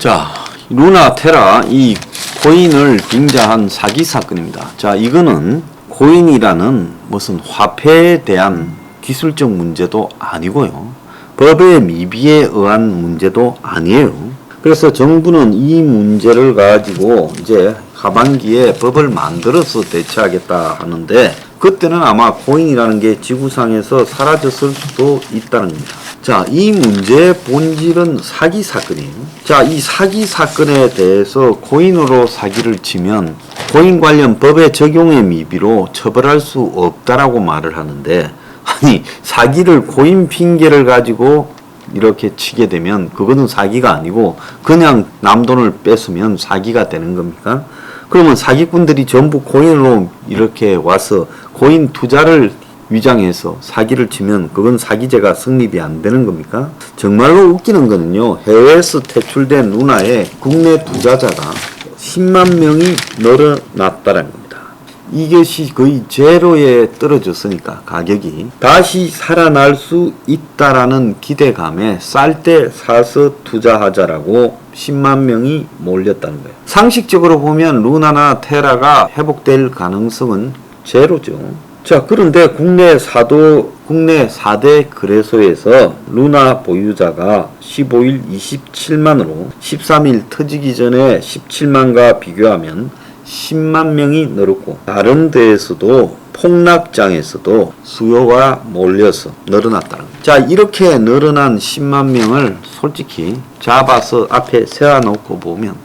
자, 루나 테라 이 코인을 빙자한 사기 사건입니다. 자, 이거는 코인이라는 무슨 화폐에 대한 기술적 문제도 아니고요. 법의 미비에 의한 문제도 아니에요. 그래서 정부는 이 문제를 가지고 이제 하반기에 법을 만들어서 대처하겠다 하는데, 그때는 아마 코인이라는 게 지구상에서 사라졌을 수도 있다는 겁니다. 자, 이 문제의 본질은 사기 사건이에요. 자, 이 사기 사건에 대해서 코인으로 사기를 치면 코인 관련 법의 적용의 미비로 처벌할 수 없다라고 말을 하는데, 아니, 사기를 코인 핑계를 가지고 이렇게 치게 되면 그거는 사기가 아니고 그냥 남 돈을 뺏으면 사기가 되는 겁니까? 그러면 사기꾼들이 전부 코인으로 이렇게 와서 코인 투자를 위장해서 사기를 치면 그건 사기죄가 성립이 안 되는 겁니까? 정말로 웃기는 거는요, 해외에서 퇴출된 루나의 국내 투자자가 10만 명이 늘어났다는 겁니다. 이것이 거의 제로에 떨어졌으니까 가격이 다시 살아날 수 있다라는 기대감에 쌀 때 사서 투자하자라고 10만 명이 몰렸다는 거예요. 상식적으로 보면 루나나 테라가 회복될 가능성은 제로죠. 자, 그런데 국내 4대 거래소에서 루나 보유자가 15일 27만으로 13일 터지기 전에 17만과 비교하면 10만 명이 늘었고, 다른 데에서도 폭락장에서도 수요가 몰려서 늘어났다는 거예요. 자, 이렇게 늘어난 10만 명을 솔직히 잡아서 앞에 세워놓고 보면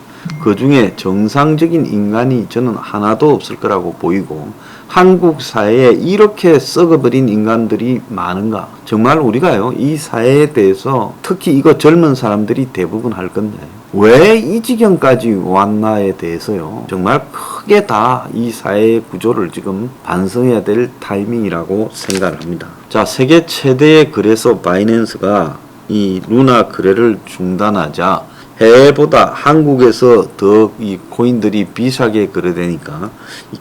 그 중에 정상적인 인간이 저는 하나도 없을 거라고 보이고, 한국 사회에 이렇게 썩어버린 인간들이 많은가? 정말 우리가요, 이 사회에 대해서 특히 이거 젊은 사람들이 대부분 할 건데 왜 이 지경까지 왔나에 대해서요, 정말 크게 다 이 사회의 구조를 지금 반성해야 될 타이밍이라고 생각을 합니다. 자, 세계 최대의 거래소 바이낸스가 이 루나 거래를 중단하자 해외보다 한국에서 더 이 코인들이 비싸게 거래되니까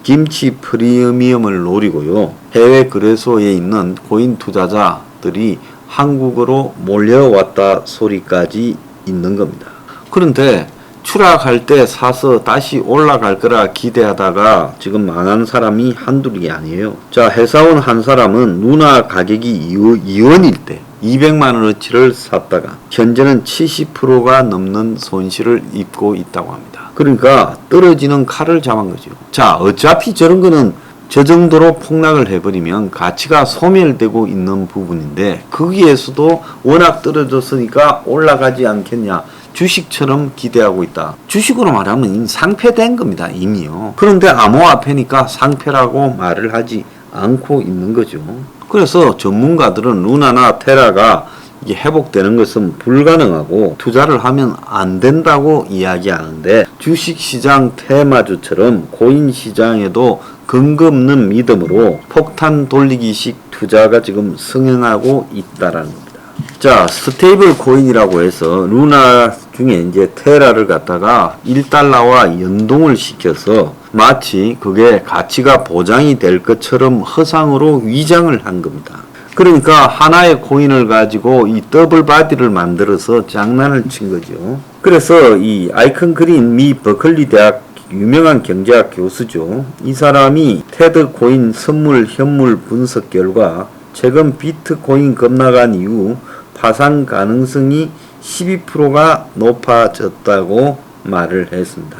김치 프리미엄을 노리고요, 해외 거래소에 있는 코인 투자자들이 한국으로 몰려왔다 소리까지 있는 겁니다. 그런데 추락할 때 사서 다시 올라갈 거라 기대하다가 지금 망한 사람이 한둘이 아니에요. 자, 회사원 한 사람은 루나 가격이 2원일 때 200만원어치를 샀다가 현재는 70%가 넘는 손실을 입고 있다고 합니다. 그러니까 떨어지는 칼을 잡은 거죠. 자, 어차피 저런 거는 저 정도로 폭락을 해버리면 가치가 소멸되고 있는 부분인데 거기에서도 워낙 떨어졌으니까 올라가지 않겠냐, 주식처럼 기대하고 있다. 주식으로 말하면 상폐된 겁니다, 이미요. 그런데 암호화폐니까 상폐라고 말을 하지 않고 있는 거죠. 그래서 전문가들은 루나나 테라가 이게 회복되는 것은 불가능하고 투자를 하면 안 된다고 이야기하는데, 주식시장 테마주처럼 코인시장에도 근거 없는 믿음으로 폭탄 돌리기식 투자가 지금 성행하고 있다라는 겁니다. 자, 스테이블 코인이라고 해서 루나 중에 이제 테라를 갖다가 1달러와 연동을 시켜서 마치 그게 가치가 보장이 될 것처럼 허상으로 위장을 한 겁니다. 그러니까 하나의 코인을 가지고 이 더블 바디를 만들어서 장난을 친 거죠. 그래서 이 아이컨 그린 미 버클리 대학 유명한 경제학 교수죠. 이 사람이 테드 코인 선물 현물 분석 결과 최근 비트코인 급락한 이후 파산 가능성이 12%가 높아졌다고 말을 했습니다.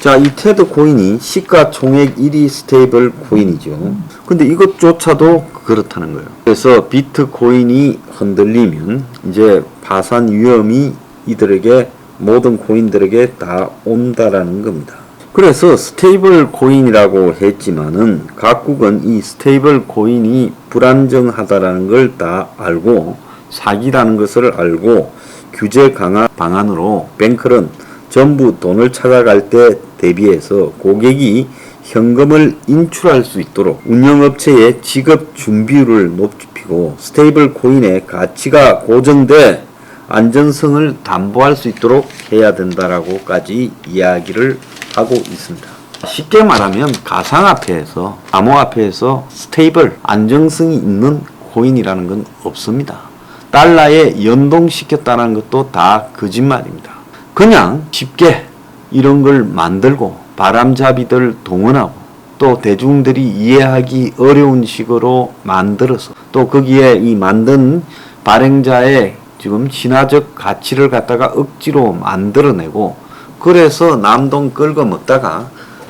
자, 이 테드 코인이 시가총액 1위 스테이블 코인이죠. 근데 이것조차도 그렇다는 거예요. 그래서 비트코인이 흔들리면 이제 파산 위험이 이들에게, 모든 코인들에게 다 온다라는 겁니다. 그래서 스테이블 코인이라고 했지만은 각국은 이 스테이블 코인이 불안정하다라는 걸 다 알고, 사기라는 것을 알고 규제 강화 방안으로 뱅크런 전부 돈을 찾아갈 때 대비해서 고객이 현금을 인출할 수 있도록 운영업체의 지급 준비율을 높이고 스테이블 코인의 가치가 고정돼 안전성을 담보할 수 있도록 해야 된다라고까지 이야기를 하고 있습니다. 쉽게 말하면 가상화폐에서, 암호화폐에서 스테이블, 안정성이 있는 코인이라는 건 없습니다. 달러에 연동시켰다는 것도 다 거짓말입니다. 그냥 쉽게 이런 걸 만들고 바람잡이들 동원하고 또 대중들이 이해하기 어려운 식으로 만들어서 또 거기에 이 만든 발행자의 지금 신화적 가치를 갖다가 억지로 만들어내고 그래서 남돈 긁어 먹다가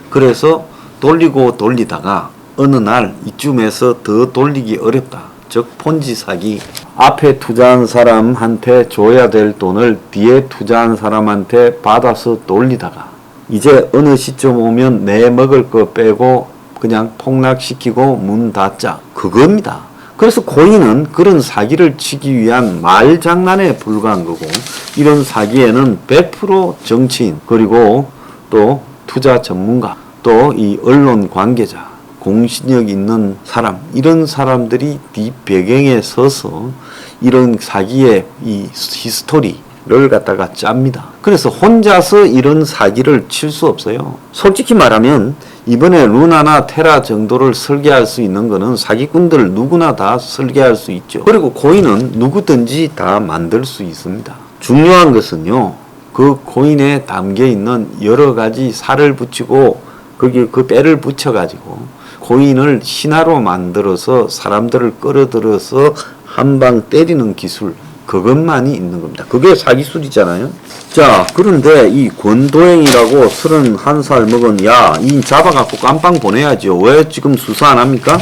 그래서 돌리고 돌리다가 어느 날 이쯤에서 더 돌리기 어렵다. 즉 폰지 사기. 앞에 투자한 사람한테 줘야 될 돈을 뒤에 투자한 사람한테 받아서 돌리다가 이제 어느 시점 오면 내 먹을 거 빼고 그냥 폭락시키고 문 닫자. 그겁니다. 그래서 고인은 그런 사기를 치기 위한 말장난에 불과한 거고 이런 사기에는 100% 정치인 그리고 또 투자 전문가 또 이 언론 관계자 공신력 있는 사람 이런 사람들이 뒷배경에 서서 이런 사기의 이 히스토리를 갖다가 짭니다. 그래서 혼자서 이런 사기를 칠 수 없어요. 솔직히 말하면 이번에 루나나 테라 정도를 설계할 수 있는 거는 사기꾼들 누구나 다 설계할 수 있죠. 그리고 코인은 누구든지 다 만들 수 있습니다. 중요한 것은요, 그 코인에 담겨 있는 여러 가지 살을 붙이고 거기 그 때를 붙여가지고 코인을 신화로 만들어서 사람들을 끌어들여서 한 방 때리는 기술, 그것만이 있는 겁니다. 그게 사기술이잖아요. 자, 그런데 이 권도행이라고 31살 먹은 이 잡아갖고 깜빵 보내야죠. 왜 지금 수사 안 합니까?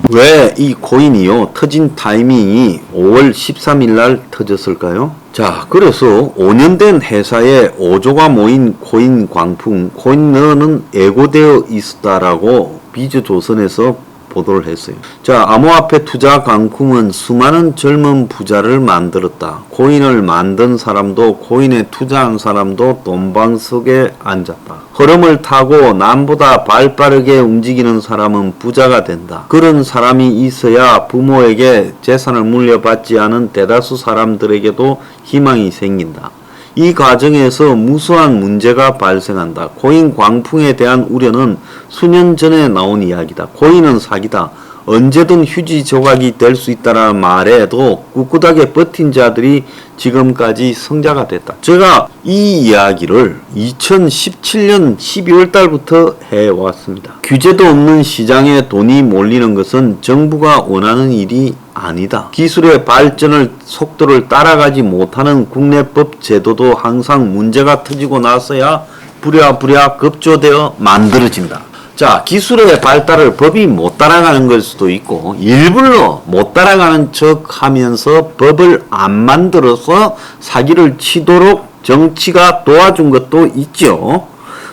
왜 이 코인이요 터진 타이밍이 5월 13일 날 터졌을까요? 자, 그래서 5년 된 회사에 5조가 모인 코인 광풍, 코인너는 예고되어 있었다라고 비즈조선에서 보도를 했어요. 자, 암호화폐 투자 광풍은 수많은 젊은 부자를 만들었다. 코인을 만든 사람도 코인에 투자한 사람도 돈방석에 앉았다. 흐름을 타고 남보다 발빠르게 움직이는 사람은 부자가 된다. 그런 사람이 있어야 부모에게 재산을 물려받지 않은 대다수 사람들에게도 희망이 생긴다. 이 과정에서 무수한 문제가 발생한다. 코인 광풍에 대한 우려는 수년 전에 나온 이야기다. 코인은 사기다. 언제든 휴지 조각이 될 수 있다는 말에도 꿋꿋하게 버틴 자들이 지금까지 성자가 됐다. 제가 이 이야기를 2017년 12월 달부터 해왔습니다. 규제도 없는 시장에 돈이 몰리는 것은 정부가 원하는 일이 아니다. 기술의 발전을 속도를 따라가지 못하는 국내법 제도도 항상 문제가 터지고 나서야 부랴부랴 급조되어 만들어진다. 자, 기술의 발달을 법이 못 따라가는 걸 수도 있고 일부러 못 따라가는 척 하면서 법을 안 만들어서 사기를 치도록 정치가 도와준 것도 있죠.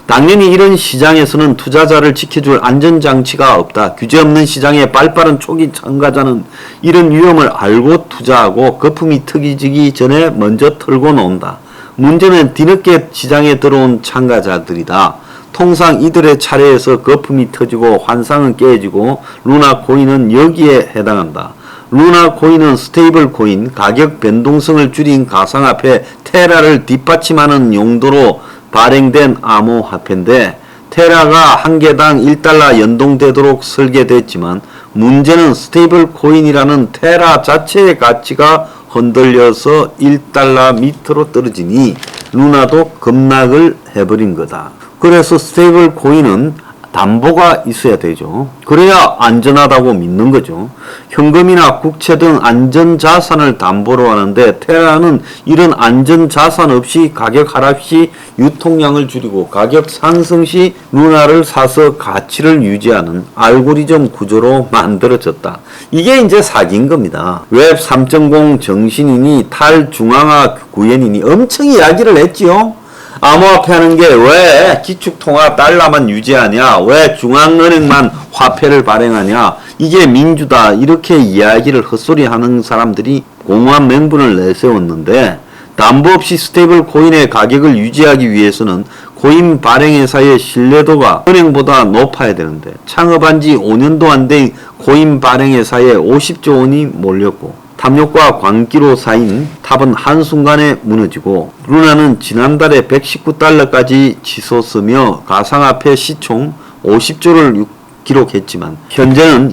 당연히 이런 시장에서는 투자자를 지켜줄 안전장치가 없다. 규제 없는 시장에 발빠른 초기 참가자는 이런 위험을 알고 투자하고 거품이 터지기 전에 먼저 털고 논다. 문제는 뒤늦게 시장에 들어온 참가자들이다. 통상 이들의 차례에서 거품이 터지고 환상은 깨지고 루나 코인은 여기에 해당한다. 루나 코인은 스테이블 코인, 가격 변동성을 줄인 가상화폐 테라를 뒷받침하는 용도로 발행된 암호화폐인데 테라가 한 개당 1달러 연동되도록 설계됐지만 문제는 스테이블 코인이라는 테라 자체의 가치가 흔들려서 1달러 밑으로 떨어지니 루나도 급락을 해버린 거다. 그래서 스테이블 코인은 담보가 있어야 되죠. 그래야 안전하다고 믿는 거죠. 현금이나 국채 등 안전자산을 담보로 하는데 테라는 이런 안전자산 없이 가격 하락 시 유통량을 줄이고 가격 상승 시 루나를 사서 가치를 유지하는 알고리즘 구조로 만들어졌다. 이게 이제 사기인 겁니다. 웹 3.0 정신이니 탈중앙화 구현이니 엄청 이야기를 했지요. 암호화폐 하는 게 왜 기축통화 달러만 유지하냐, 왜 중앙은행만 화폐를 발행하냐, 이게 민주다, 이렇게 이야기를 헛소리 하는 사람들이 공허한 명분을 내세웠는데 담보 없이 스테이블 코인의 가격을 유지하기 위해서는 코인 발행회사의 신뢰도가 은행보다 높아야 되는데 창업한 지 5년도 안 된 코인 발행회사에 50조 원이 몰렸고 탐욕과 광기로 쌓인 탑은 한순간에 무너지고 루나는 지난달에 119달러까지 치솟으며 가상화폐 시총 50조를 기록했지만 현재는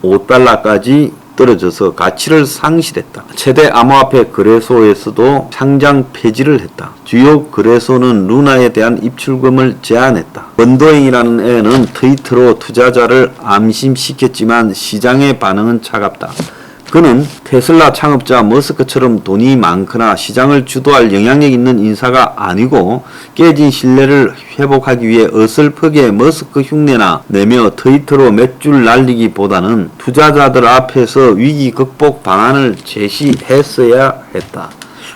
0.00005달러까지 떨어져서 가치를 상실했다. 최대 암호화폐 거래소에서도 상장 폐지를 했다. 주요 거래소는 루나에 대한 입출금을 제한했다. 원도행이라는 애는 트위터로 투자자를 암심시켰지만 시장의 반응은 차갑다. 그는 테슬라 창업자 머스크처럼 돈이 많거나 시장을 주도할 영향력 있는 인사가 아니고 깨진 신뢰를 회복하기 위해 어설프게 머스크 흉내나 내며 트위터로 몇 줄 날리기보다는 투자자들 앞에서 위기 극복 방안을 제시했어야 했다.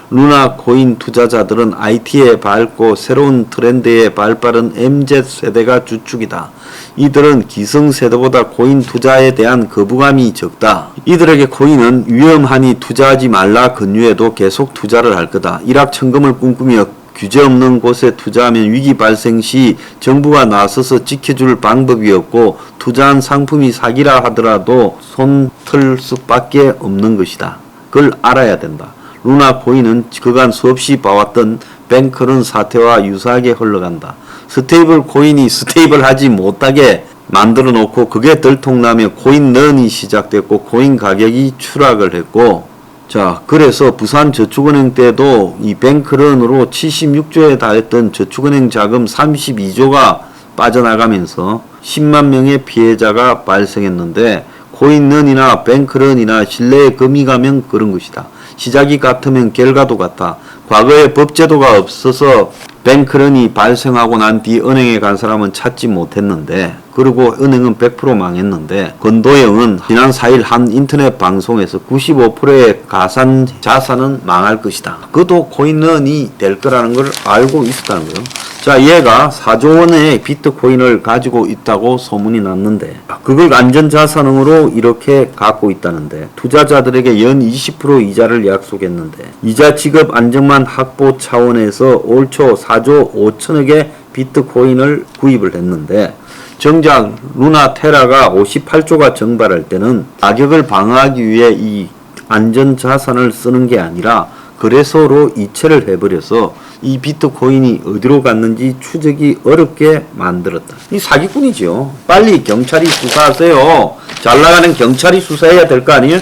루나 코인 투자자들은 IT에 밝고 새로운 트렌드에 발빠른 MZ세대가 주축이다. 이들은 기성세대보다 코인 투자에 대한 거부감이 적다. 이들에게 코인은 위험하니 투자하지 말라 권유해도 계속 투자를 할 거다. 일확천금을 꿈꾸며 규제 없는 곳에 투자하면 위기 발생 시 정부가 나서서 지켜줄 방법이 없고 투자한 상품이 사기라 하더라도 손틀 수밖에 없는 것이다. 그걸 알아야 된다. 루나 코인은 그간 수없이 봐왔던 뱅크런 사태와 유사하게 흘러간다. 스테이블 코인이 스테이블하지 못하게 만들어 놓고 그게 들통나며 코인런이 시작됐고 코인 가격이 추락을 했고, 자, 그래서 부산저축은행 때도 이 뱅크런으로 76조에 달했던 저축은행 자금 32조가 빠져나가면서 10만 명의 피해자가 발생했는데, 코인런이나 뱅크런이나 신뢰에 금이 가면 그런 것이다. 시작이 같으면 결과도 같아. 과거에 법제도가 없어서 뱅크런이 발생하고 난 뒤 은행에 간 사람은 찾지 못했는데, 그리고 은행은 100% 망했는데, 권도영은 지난 4일 한 인터넷 방송에서 95%의 가산 자산은 망할 것이다. 그도 코인런이 될 거라는 걸 알고 있었다는 거예요. 자, 얘가 4조 원의 비트코인을 가지고 있다고 소문이 났는데, 그걸 안전자산으로 이렇게 갖고 있다는데, 투자자들에게 연 20% 이자를 약속했는데, 이자 지급 안정만 확보 차원에서 올 초 4조 5천억의 비트코인을 구입을 했는데, 정작 루나 테라가 58조가 증발할 때는 가격을 방어하기 위해 이 안전자산을 쓰는 게 아니라 거래소로 이체를 해버려서 이 비트코인이 어디로 갔는지 추적이 어렵게 만들었다. 이 사기꾼이죠. 빨리 경찰이 수사하세요. 잘 나가는 경찰이 수사해야 될 거 아니에요?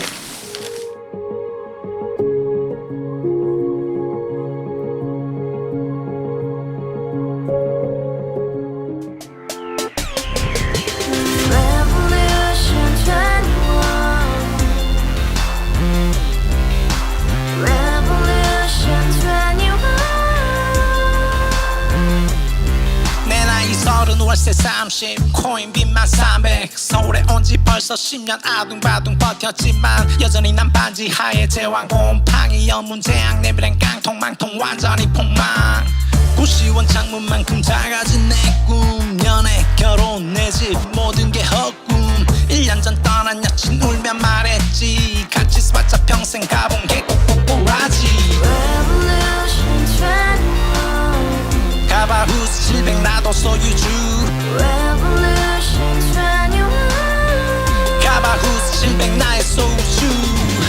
월세 30 코인빚만 300 서울에 온지 벌써 10년 아둥바둥 버텼지만 여전히 난 반지 하에 제왕 곰팡이 연문제약 내비랑 깡통망통 완전히 폭망 90원 창문만큼 작아진 내 꿈 연애 결혼 내 집 모든 게 헛꿈 1년 전 떠난 여친 울며 말했지 같이 써봤자 평생 가본 게 꼭꼭꼭하지 가바후스 700 나도 소유주 가바후스 700 나의 소유주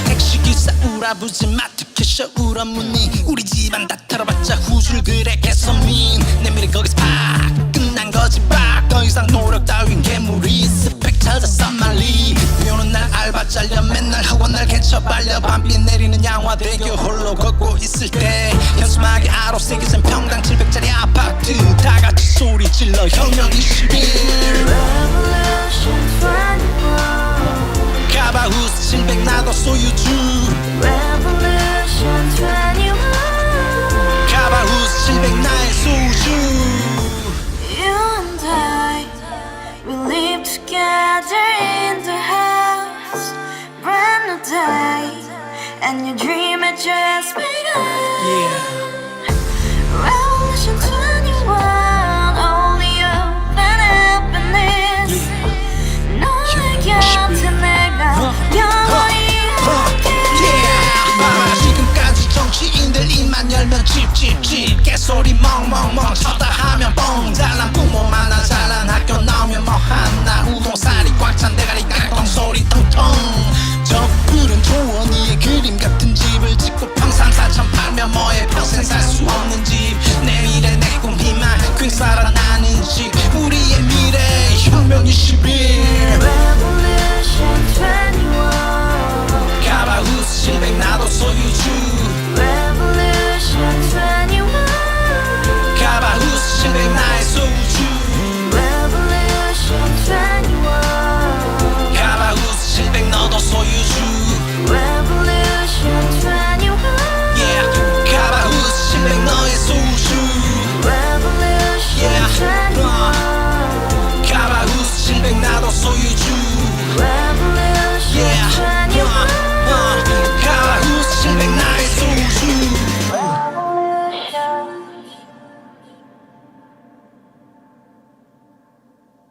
택시기사 우라부지 마트캐셔 울어무니 우리 집안 다 털어봤자 후줄 그래 개선민 내 미래 거기서 팍 끝난 거지 팍 더 이상 노력 따윈 괴물이 스펙 찾아서 말리 비오는 날 알바 잘려 맨날 학원 날 개쳐 발려 밤비 내리는 양화대교 홀로 걷고 있을 때 현수막에 아로 새겨진 평당 700짜리 아파트 다같이 소리 질러 혁명 21 가바후스 700 나도 소유주 가바후스 700 나의 소유주 Together in the house, brand new day, and your dream had just begun. Revolution 21, only open happiness. 너의 곁에 내가 영원히 함께. 지금까지 정치인들 입만 열면 찝찝찝 개소리 멍멍멍 쳤다 하면 뻥 잘난 부모 만나 잘난 학교 나오면 뭐 하나 우동살이 꽉 찬 대가리 깡통 소리 텅텅 저 푸른 초원위에 그림 같은 집을 짓고 평상 4천 팔면 뭐해 평생 살 수